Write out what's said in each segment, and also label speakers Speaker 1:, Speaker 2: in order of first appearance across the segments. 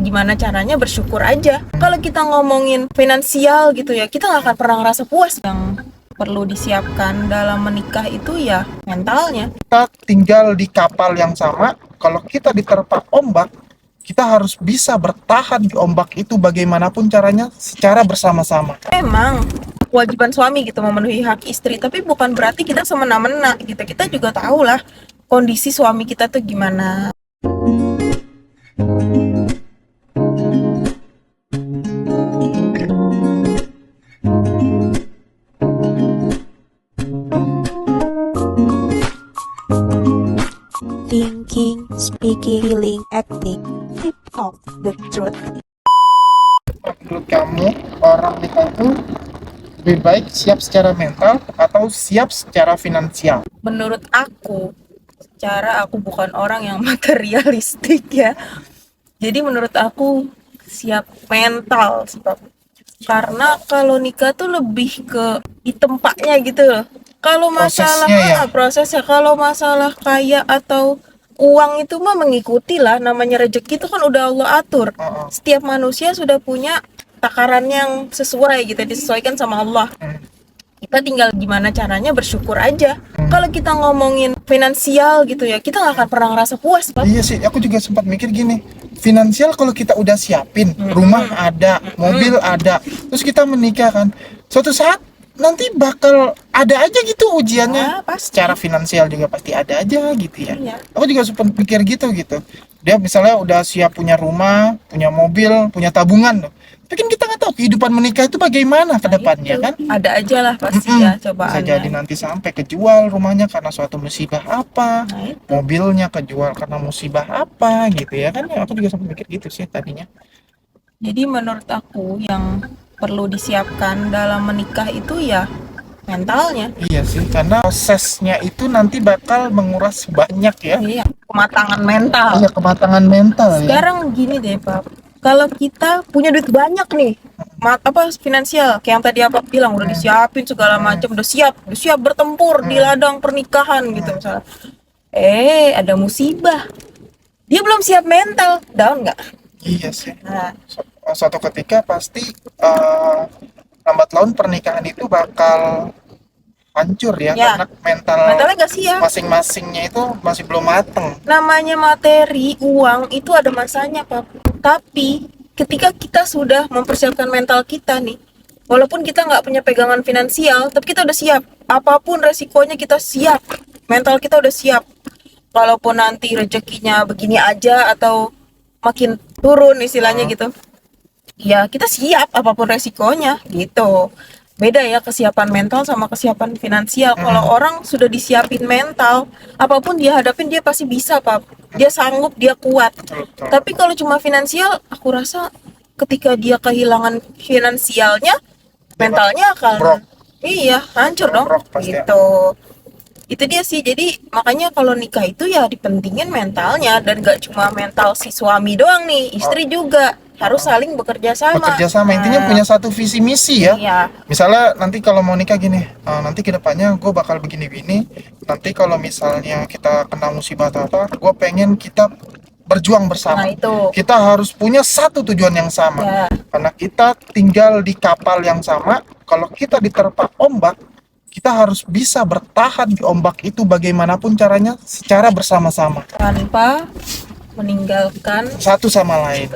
Speaker 1: gimana caranya bersyukur aja. Kalau kita ngomongin finansial gitu ya, kita nggak akan pernah ngerasa puas. Yang perlu disiapkan dalam menikah itu ya mentalnya.
Speaker 2: Kita tinggal di kapal yang sama, kalau kita diterpa ombak, kita harus bisa bertahan di ombak itu bagaimanapun caranya secara bersama-sama.
Speaker 1: Memang kewajiban suami gitu memenuhi hak istri, tapi bukan berarti kita semena-mena gitu. Kita juga tahu lah kondisi suami kita tuh gimana.
Speaker 3: Thinking, speaking, feeling, acting, tip of the truth.
Speaker 2: Menurut kamu, orang nikah itu lebih baik siap secara mental atau siap secara finansial?
Speaker 1: Menurut aku, secara aku bukan orang yang materialistik ya. Jadi menurut aku siap mental sih, Pak. Karena kalau nikah tuh lebih ke di tempatnya gitu loh. Kalau masalah
Speaker 2: Prosesnya ya?
Speaker 1: prosesnya, kalau masalah kaya atau uang itu mah mengikuti lah, namanya rezeki itu kan udah Allah atur. Setiap manusia sudah punya takaran yang sesuai gitu, disesuaikan sama Allah. Kita tinggal gimana caranya bersyukur aja. Kalau kita ngomongin finansial gitu ya, kita nggak akan pernah ngerasa puas, Pak.
Speaker 2: Iya sih, aku juga sempat mikir gini, finansial kalau kita udah siapin, rumah ada, mobil ada, terus kita menikah kan, suatu saat nanti bakal ada aja gitu ujiannya.
Speaker 1: Pasti.
Speaker 2: Secara finansial juga pasti ada aja gitu ya.
Speaker 1: Iya.
Speaker 2: Aku juga sempat pikir gitu. Dia misalnya udah siap punya rumah, punya mobil, punya tabungan. Tapi kan kita nggak tahu kehidupan menikah itu bagaimana ke depannya kan.
Speaker 1: Ada aja lah pasti ya cobaannya.
Speaker 2: Bisa jadi nanti sampai kejual rumahnya karena suatu musibah apa, mobilnya kejual karena musibah apa gitu ya kan. Ya, aku juga sempat mikir gitu sih tadinya.
Speaker 1: Jadi menurut aku yang perlu disiapkan dalam menikah itu ya mentalnya.
Speaker 2: Iya sih, karena prosesnya itu nanti bakal menguras banyak ya.
Speaker 1: Iya, kematangan mental.
Speaker 2: Iya, kematangan mental ya.
Speaker 1: Sekarang gini deh, Pak. Kalau kita punya duit banyak nih, finansial, kayak yang tadi apa bilang udah disiapin segala macam, udah siap bertempur di ladang pernikahan gitu misalnya. Ada musibah. Dia belum siap mental, down nggak?
Speaker 2: Iya sih.
Speaker 1: Nah,
Speaker 2: Suatu ketika pasti lambat laun pernikahan itu bakal hancur ya, karena
Speaker 1: mentalnya nggak siap.
Speaker 2: masing-masingnya itu masih belum mateng.
Speaker 1: Namanya materi, uang itu ada masanya, Pak. Tapi ketika kita sudah mempersiapkan mental kita nih, walaupun kita nggak punya pegangan finansial, tapi kita udah siap. Apapun resikonya kita siap. Mental kita udah siap. Walaupun nanti rezekinya begini aja atau makin turun istilahnya gitu. Ya kita siap apapun resikonya gitu. Beda ya kesiapan mental sama kesiapan finansial. Kalau orang sudah disiapin mental, apapun dia hadapin dia pasti bisa, Pak. Dia sanggup, dia kuat. Tapi kalau cuma finansial, aku rasa ketika dia kehilangan finansialnya, mentalnya akan hancur dong. Gitu. Itu dia sih. Jadi makanya kalau nikah itu ya dipentingin mentalnya, dan gak cuma mental si suami doang nih, istri juga harus saling bekerja sama.
Speaker 2: Intinya punya satu visi misi ya.
Speaker 1: Iya.
Speaker 2: Misalnya nanti kalau mau nikah gini, nanti kedepannya gue bakal begini. Nanti kalau misalnya kita kena musibah atau apa, gue pengen kita berjuang bersama.
Speaker 1: Nah, itu.
Speaker 2: Kita harus punya satu tujuan yang sama.
Speaker 1: Ya.
Speaker 2: Karena kita tinggal di kapal yang sama, kalau kita diterpa ombak, kita harus bisa bertahan di ombak itu bagaimanapun caranya secara bersama-sama.
Speaker 1: Tanpa meninggalkan
Speaker 2: Satu sama lain.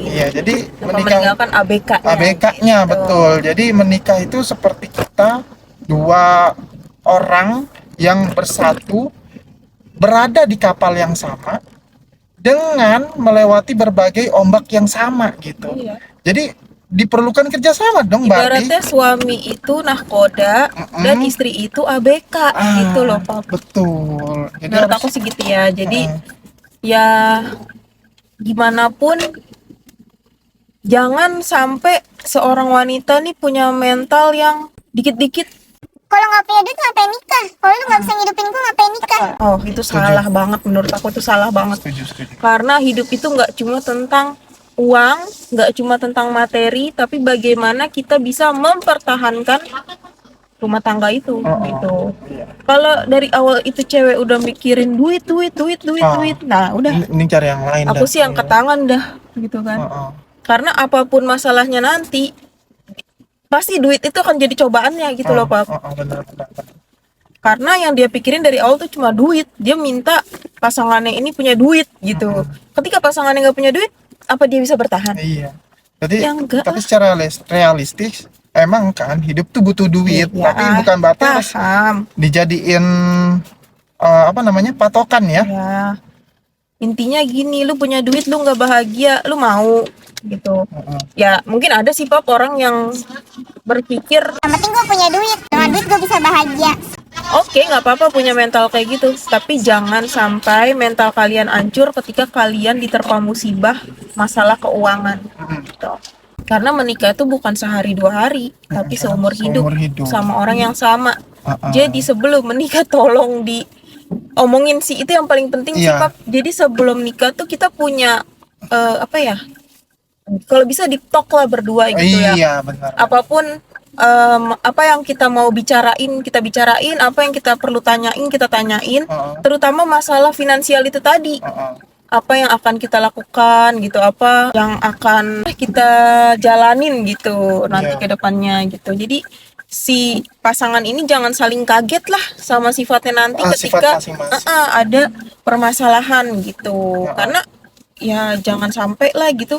Speaker 2: Iya, jadi
Speaker 1: meninggalkan
Speaker 2: ABK-nya gitu. Betul. Jadi menikah itu seperti kita dua orang yang bersatu berada di kapal yang sama dengan melewati berbagai ombak yang sama gitu.
Speaker 1: Iya.
Speaker 2: Jadi diperlukan kerjasama dong,
Speaker 1: ibaratnya berarti. Suami itu nahkoda dan istri itu ABK gitu loh, Pak.
Speaker 2: Betul. Jadi
Speaker 1: menurut aku sih gitu ya. Jadi ya gimana pun jangan sampai seorang wanita nih punya mental yang dikit-dikit
Speaker 4: kalau nggak punya duit ngapain nikah? Kalau lu nggak bisa ngidupin gue ngapain nikah?
Speaker 1: Oh, itu salah banget, menurut aku itu salah banget.
Speaker 2: Setuju.
Speaker 1: Karena hidup itu nggak cuma tentang uang, nggak cuma tentang materi, tapi bagaimana kita bisa mempertahankan rumah tangga itu gitu. Kalau dari awal itu cewek udah mikirin duit, nah udah.
Speaker 2: Ini cari yang lain.
Speaker 1: Aku sih angkat tangan dah. gitu kan.
Speaker 2: Heeh.
Speaker 1: Karena apapun masalahnya nanti pasti duit itu akan jadi cobaannya gitu loh, Pap.
Speaker 2: Benar.
Speaker 1: Karena yang dia pikirin dari awal tuh cuma duit. Dia minta pasangannya ini punya duit gitu. Ketika pasangannya nggak punya duit, apa dia bisa bertahan?
Speaker 2: Iya. Jadi
Speaker 1: Ya enggak
Speaker 2: tapi
Speaker 1: lah.
Speaker 2: secara realistis emang kan hidup tuh butuh duit,
Speaker 1: Ya,
Speaker 2: tapi bukan berarti harus
Speaker 1: paham.
Speaker 2: dijadiin apa namanya patokan ya.
Speaker 1: Ya, intinya gini, lu punya duit lu nggak bahagia, lu mau gitu.
Speaker 2: Heeh.
Speaker 1: Ya mungkin ada sih, Pap, orang yang berpikir
Speaker 4: Yang penting gue punya duit. Dengan duit gue bisa bahagia.
Speaker 1: oke, nggak apa-apa punya mental kayak gitu, tapi jangan sampai mental kalian hancur ketika kalian diterpa musibah masalah keuangan gitu. Karena menikah itu bukan sehari 2 hari, tapi seumur hidup sama orang yang sama. Jadi sebelum menikah tolong diomongin sih, itu yang paling penting sih,
Speaker 2: Iya.
Speaker 1: Pap. Jadi sebelum nikah tuh kita punya apa ya? Kalau bisa di-talk lah berdua gitu ya.
Speaker 2: Iya, benar.
Speaker 1: Apapun apa yang kita mau bicarain, kita bicarain, apa yang kita perlu tanyain, kita tanyain, terutama masalah finansial itu tadi. Apa yang akan kita lakukan gitu, apa yang akan kita jalanin gitu nanti
Speaker 2: Iya.
Speaker 1: ke depannya gitu. Jadi si pasangan ini jangan saling kaget lah sama sifatnya nanti
Speaker 2: Sifat
Speaker 1: ketika
Speaker 2: masing-masing.
Speaker 1: ada permasalahan gitu. Karena ya jangan sampai lah gitu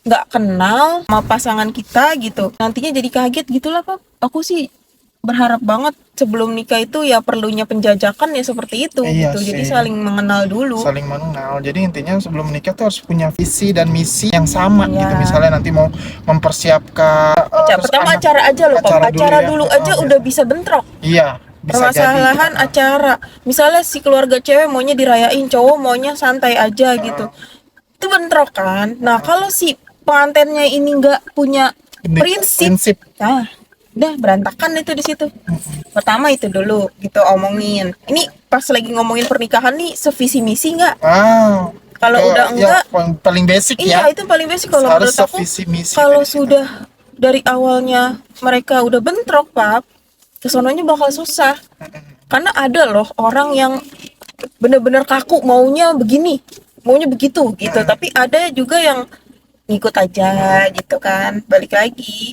Speaker 1: nggak kenal sama pasangan kita gitu, nantinya jadi kaget gitulah, Pak. Aku sih berharap banget sebelum nikah itu ya perlunya penjajakan ya seperti itu
Speaker 2: Iya
Speaker 1: gitu. Jadi
Speaker 2: sih.
Speaker 1: saling mengenal dulu.
Speaker 2: Saling mengenal. Jadi intinya sebelum menikah tuh harus punya visi dan misi yang sama
Speaker 1: Iya.
Speaker 2: gitu. Misalnya nanti mau mempersiapkan terus
Speaker 1: Pertama
Speaker 2: anak-
Speaker 1: aja loh, Pak. Acara
Speaker 2: ya.
Speaker 1: dulu aja udah bisa bentrok.
Speaker 2: Iya, bisa
Speaker 1: Permasalahan
Speaker 2: jadi.
Speaker 1: acara. Misalnya si keluarga cewek maunya dirayain, cowok maunya santai aja gitu. Itu bentrok kan. Nah, kalau si pengantinnya ini nggak punya prinsip, nah, udah berantakan itu di situ. Pertama itu dulu gitu omongin. Ini pas lagi ngomongin pernikahan nih, sevisi misi nggak? Kalau udah enggak,
Speaker 2: paling basic
Speaker 1: iya
Speaker 2: ya.
Speaker 1: itu paling basic kalau
Speaker 2: Harus
Speaker 1: menurut aku.
Speaker 2: sevisi misi
Speaker 1: Kalau
Speaker 2: dari situ.
Speaker 1: sudah dari awalnya mereka udah bentrok, Pak, kesononya bakal susah. Karena ada loh orang yang bener-bener kaku, maunya begini, maunya begitu gitu. Tapi ada juga yang ngikut aja gitu kan. Balik lagi.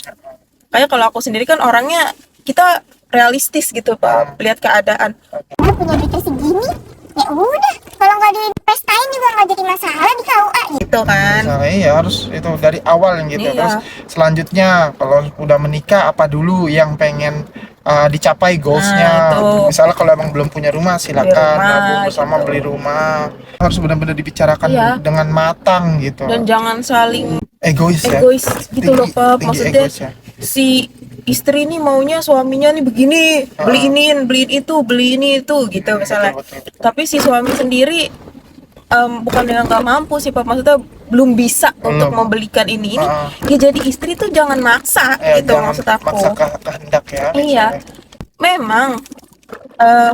Speaker 1: Kayak kalau aku sendiri kan orangnya, kita realistis gitu, Pak, lihat keadaan.
Speaker 4: Lu punya duit segini, ya udah. Kalau nggak dipestain juga nggak jadi masalah di KUA gitu.
Speaker 1: Gitu kan.
Speaker 2: Misalnya ya harus itu dari awal yang gitu.
Speaker 1: Iya.
Speaker 2: Terus selanjutnya kalau udah menikah apa dulu yang pengen dicapai goalsnya.
Speaker 1: Nah, itu.
Speaker 2: Misalnya kalau emang belum punya rumah silakan
Speaker 1: rumah,
Speaker 2: gabung bersama
Speaker 1: gitu.
Speaker 2: beli rumah. Harus benar-benar dibicarakan
Speaker 1: Iya.
Speaker 2: dengan matang gitu.
Speaker 1: Dan jangan saling
Speaker 2: Egois ya.
Speaker 1: egois gitu loh, Pak.
Speaker 2: Tinggi
Speaker 1: Maksudnya
Speaker 2: egois ya.
Speaker 1: si istri nih maunya suaminya nih begini, beliin itu, beli ini itu gitu misalnya.
Speaker 2: Betul.
Speaker 1: Tapi si suami sendiri bukan dengan nggak mampu sih, Pak, maksudnya belum bisa untuk membelikan ini. Ya jadi istri tuh jangan maksa gitu
Speaker 2: Jangan
Speaker 1: maksud aku.
Speaker 2: maksa kehendak ya.
Speaker 1: Iya, memang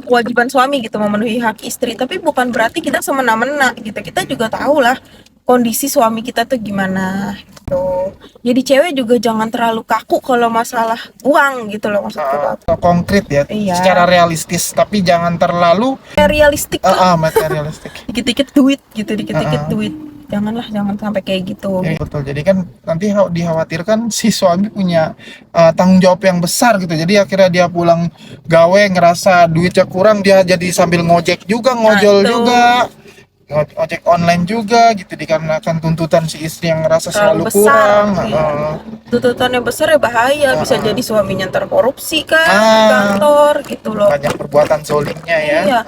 Speaker 1: kewajiban suami gitu memenuhi hak istri, tapi bukan berarti kita semena-mena gitu. Kita juga tahu lah kondisi suami kita tuh gimana gitu. Jadi cewek juga jangan terlalu kaku kalau masalah uang gitu loh maksudku, Pak.
Speaker 2: Konkret ya,
Speaker 1: Iya.
Speaker 2: secara realistis, tapi jangan terlalu
Speaker 1: Realistik lah.
Speaker 2: materialistik.
Speaker 1: Dikit-dikit duit gitu, dikit-dikit duit. Janganlah, jangan sampai kayak gitu.
Speaker 2: Ya, betul. Jadi kan nanti dikhawatirkan si suami punya tanggung jawab yang besar gitu. Jadi akhirnya dia pulang gawe ngerasa duitnya kurang, dia jadi sambil ngojek juga, ngojol
Speaker 1: itu.
Speaker 2: juga. Ojek online juga gitu dikarenakan tuntutan si istri yang ngerasa selalu
Speaker 1: Terlalu besar.
Speaker 2: kurang.
Speaker 1: Iya. Tuntutannya besar ya bahaya, bisa jadi suaminya ntar korupsi kan di kantor gitu loh.
Speaker 2: Banyak perbuatan zolimnya ya.
Speaker 1: Iya,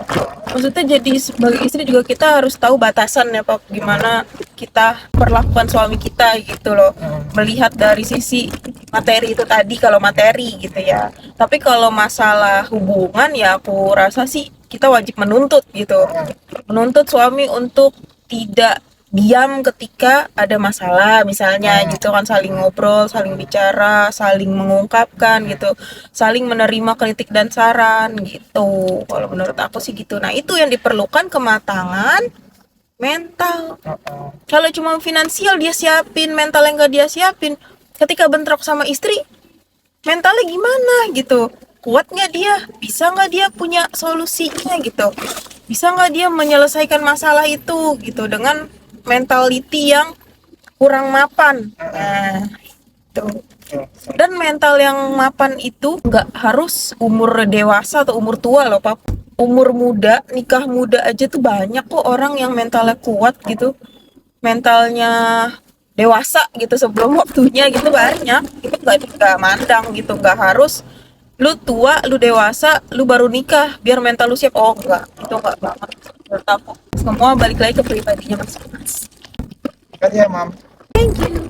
Speaker 1: maksudnya jadi sebagai istri juga kita harus tahu batasan ya, Pak, gimana kita perlakukan suami kita gitu loh. Melihat dari sisi materi itu tadi, kalau materi gitu ya. Tapi kalau masalah hubungan ya aku rasa sih kita wajib menuntut gitu. Menuntut suami untuk tidak diam ketika ada masalah misalnya gitu kan, saling ngobrol, saling bicara, saling mengungkapkan gitu, saling menerima kritik dan saran gitu. Kalau menurut aku sih gitu. Nah, itu yang diperlukan kematangan mental. Kalau cuma finansial dia siapin, mental yang gak dia siapin, ketika bentrok sama istri, mentalnya gimana gitu? Kuat nggak dia? Bisa nggak dia punya solusinya gitu? Bisa nggak dia menyelesaikan masalah itu gitu dengan mentality yang kurang mapan. Nah, itu. Dan mental yang mapan itu nggak harus umur dewasa atau umur tua loh, Pap. Umur muda, nikah muda aja tuh banyak kok orang yang mentalnya kuat gitu. Mentalnya dewasa gitu sebelum waktunya gitu banyak. Itu nggak mandang gitu, nggak harus lu tua, lu dewasa, lu baru nikah biar mental lu siap. Oh enggak, itu enggak banget menurut aku. Semua balik lagi ke pribadinya masing-masing.
Speaker 2: Kan ya, Mam.
Speaker 1: Thank you.